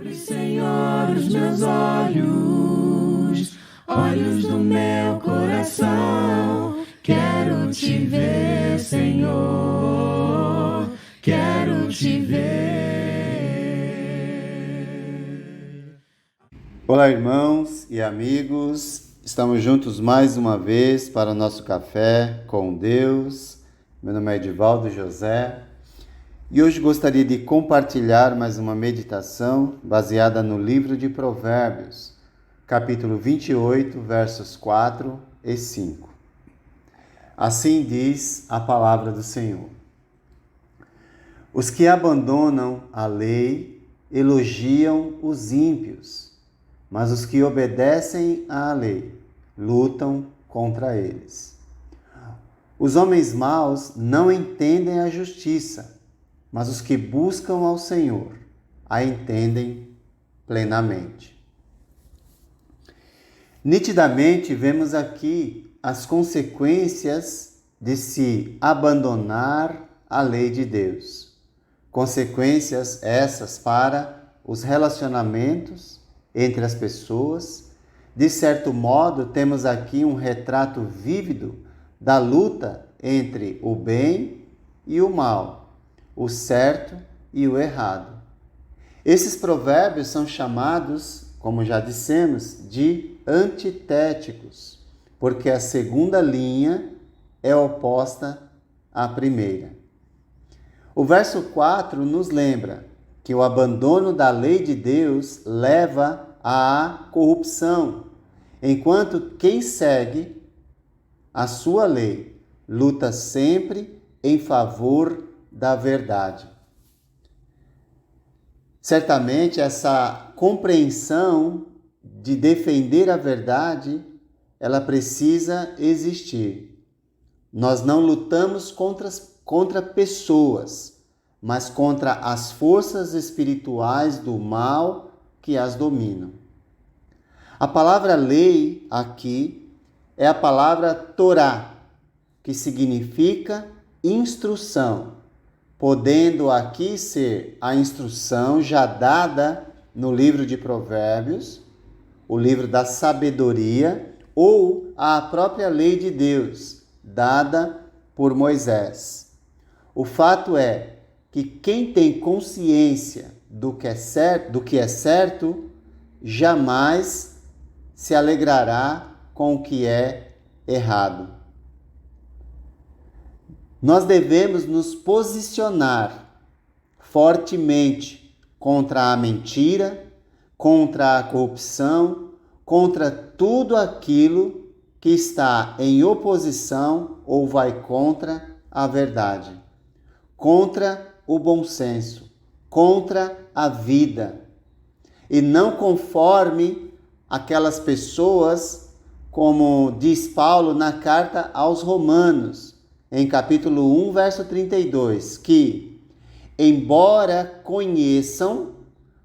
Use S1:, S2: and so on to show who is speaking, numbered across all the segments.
S1: Abre, Senhor, os meus olhos, olhos do meu coração. Quero te ver, Senhor, quero te ver.
S2: Olá, irmãos e amigos, estamos juntos mais uma vez para o nosso café com Deus. Meu nome é Edivaldo José e hoje gostaria de compartilhar mais uma meditação baseada no livro de Provérbios, capítulo 28, versos 4 e 5. Assim diz a palavra do Senhor: os que abandonam a lei elogiam os ímpios, mas os que obedecem à lei lutam contra eles. Os homens maus não entendem a justiça, mas os que buscam ao Senhor a entendem plenamente. Nitidamente vemos aqui as consequências de se abandonar a lei de Deus. Consequências essas para os relacionamentos entre as pessoas. De certo modo, temos aqui um retrato vívido da luta entre o bem e o mal, o certo e o errado. Esses provérbios são chamados, como já dissemos, de antitéticos, porque a segunda linha é oposta à primeira. O verso 4 nos lembra que o abandono da lei de Deus leva à corrupção, enquanto quem segue a sua lei luta sempre em favor da verdade. Certamente essa compreensão de defender a verdade, ela precisa existir. Nós não lutamos contra pessoas, mas contra as forças espirituais do mal que as dominam. A palavra lei aqui é a palavra Torá, que significa instrução, podendo aqui ser a instrução já dada no livro de Provérbios, o livro da sabedoria, ou a própria lei de Deus, dada por Moisés. O fato é que quem tem consciência do que é certo, jamais se alegrará com o que é errado. Nós devemos nos posicionar fortemente contra a mentira, contra a corrupção, contra tudo aquilo que está em oposição ou vai contra a verdade, contra o bom senso, contra a vida, e não conforme aquelas pessoas, como diz Paulo na carta aos Romanos, em capítulo 1, verso 32, que, embora conheçam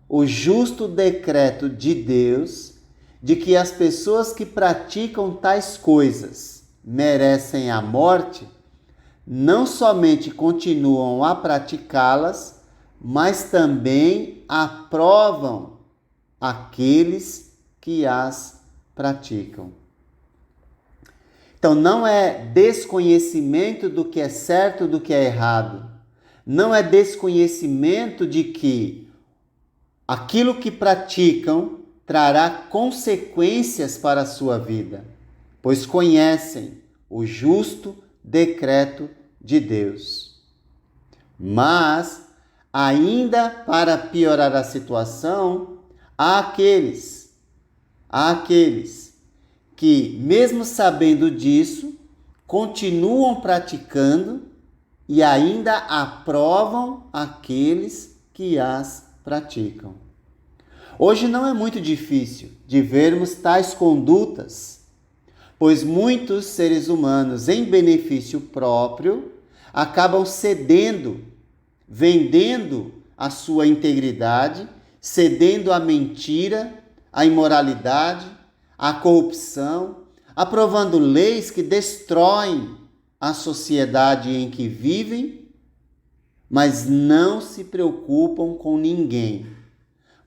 S2: o justo decreto de Deus, de que as pessoas que praticam tais coisas merecem a morte, não somente continuam a praticá-las, mas também aprovam aqueles que as praticam. Então, não é desconhecimento do que é certo, do que é errado. Não é desconhecimento de que aquilo que praticam trará consequências para a sua vida, pois conhecem o justo decreto de Deus. Mas, ainda para piorar a situação, há aqueles que, mesmo sabendo disso, continuam praticando e ainda aprovam aqueles que as praticam. Hoje não é muito difícil de vermos tais condutas, pois muitos seres humanos, em benefício próprio, acabam cedendo, vendendo a sua integridade, cedendo à mentira, à imoralidade, à corrupção, aprovando leis que destroem a sociedade em que vivem, mas não se preocupam com ninguém,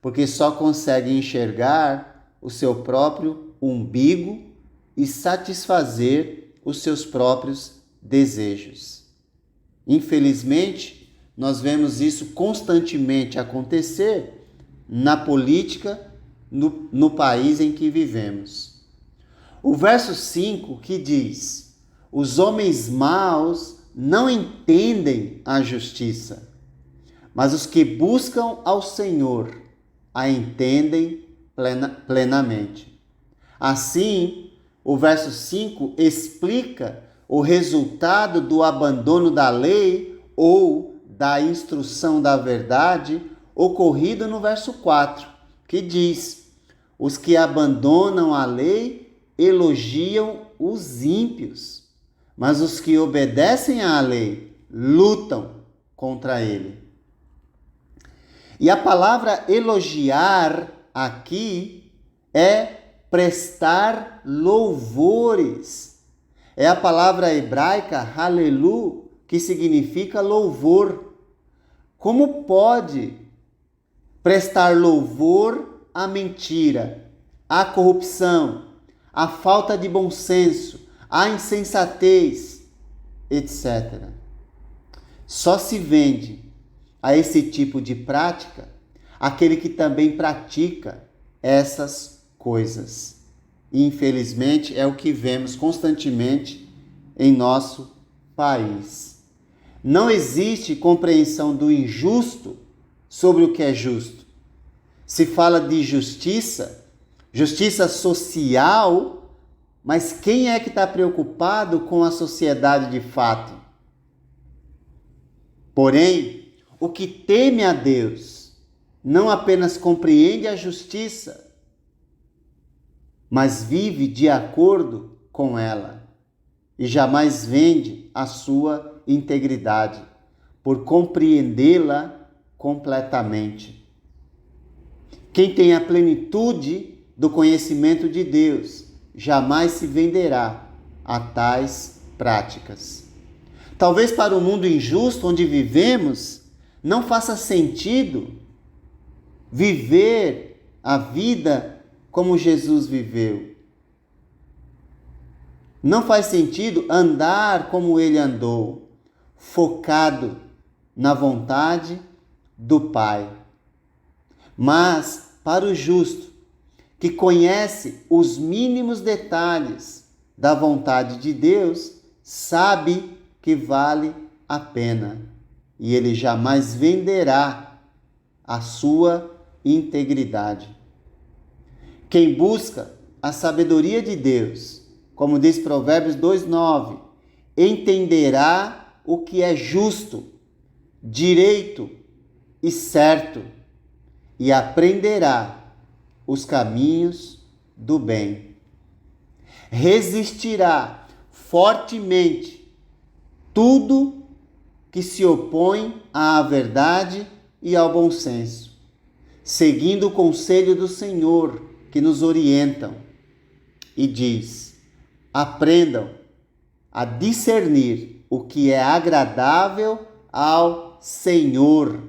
S2: porque só conseguem enxergar o seu próprio umbigo e satisfazer os seus próprios desejos. Infelizmente, nós vemos isso constantemente acontecer na política, no país em que vivemos. O verso 5 que diz: os homens maus não entendem a justiça, mas os que buscam ao Senhor a entendem plenamente. Assim, o verso 5 explica o resultado do abandono da lei ou da instrução da verdade ocorrido no verso 4, que diz: os que abandonam a lei elogiam os ímpios, mas os que obedecem à lei lutam contra ele. E a palavra elogiar aqui é prestar louvores. É a palavra hebraica halelu, que significa louvor. Como pode prestar louvor à mentira, à corrupção, à falta de bom senso, à insensatez, etc. Só se vende a esse tipo de prática aquele que também pratica essas coisas. Infelizmente, é o que vemos constantemente em nosso país. Não existe compreensão do injusto sobre o que é justo. Se fala de justiça, justiça social, mas quem é que está preocupado com a sociedade de fato? Porém, o que teme a Deus não apenas compreende a justiça, mas vive de acordo com ela e jamais vende a sua integridade por compreendê-la completamente. Quem tem a plenitude do conhecimento de Deus jamais se venderá a tais práticas. Talvez para o mundo injusto onde vivemos não faça sentido viver a vida como Jesus viveu. Não faz sentido andar como ele andou, focado na vontade do Pai. Mas para o justo, que conhece os mínimos detalhes da vontade de Deus, sabe que vale a pena e ele jamais venderá a sua integridade. Quem busca a sabedoria de Deus, como diz Provérbios 2:9, entenderá o que é justo, direito e certo, e aprenderá os caminhos do bem. Resistirá fortemente tudo que se opõe à verdade e ao bom senso, seguindo o conselho do Senhor, que nos orientam, e diz: aprendam a discernir o que é agradável ao Senhor.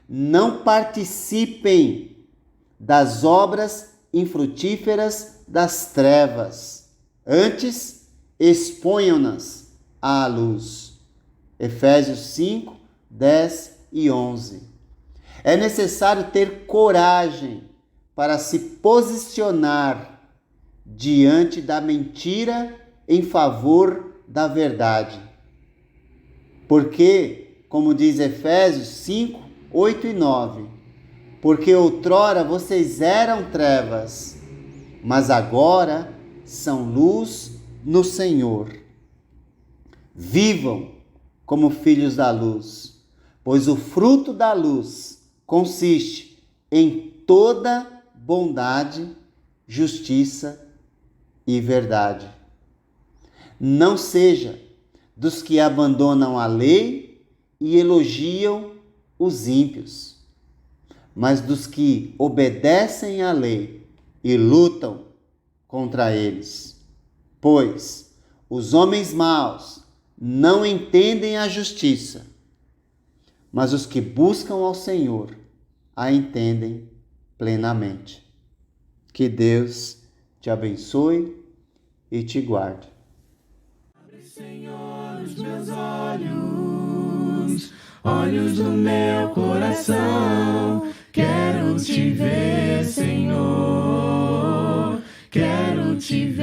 S2: Não participem das obras infrutíferas das trevas. Antes, exponham-nas à luz. Efésios 5, 10 e 11. É necessário ter coragem para se posicionar diante da mentira em favor da verdade. Porque, como diz Efésios 5, 8 e 9, porque outrora vocês eram trevas, mas agora são luz no Senhor. Vivam como filhos da luz, pois o fruto da luz consiste em toda bondade, justiça e verdade. Não seja dos que abandonam a lei e elogiam os ímpios, mas dos que obedecem à lei e lutam contra eles. Pois os homens maus não entendem a justiça, mas os que buscam ao Senhor a entendem plenamente. Que Deus te abençoe e te guarde.
S1: Abre, Senhor, os meus olhos, olhos do meu coração. Quero te ver, Senhor, quero te ver.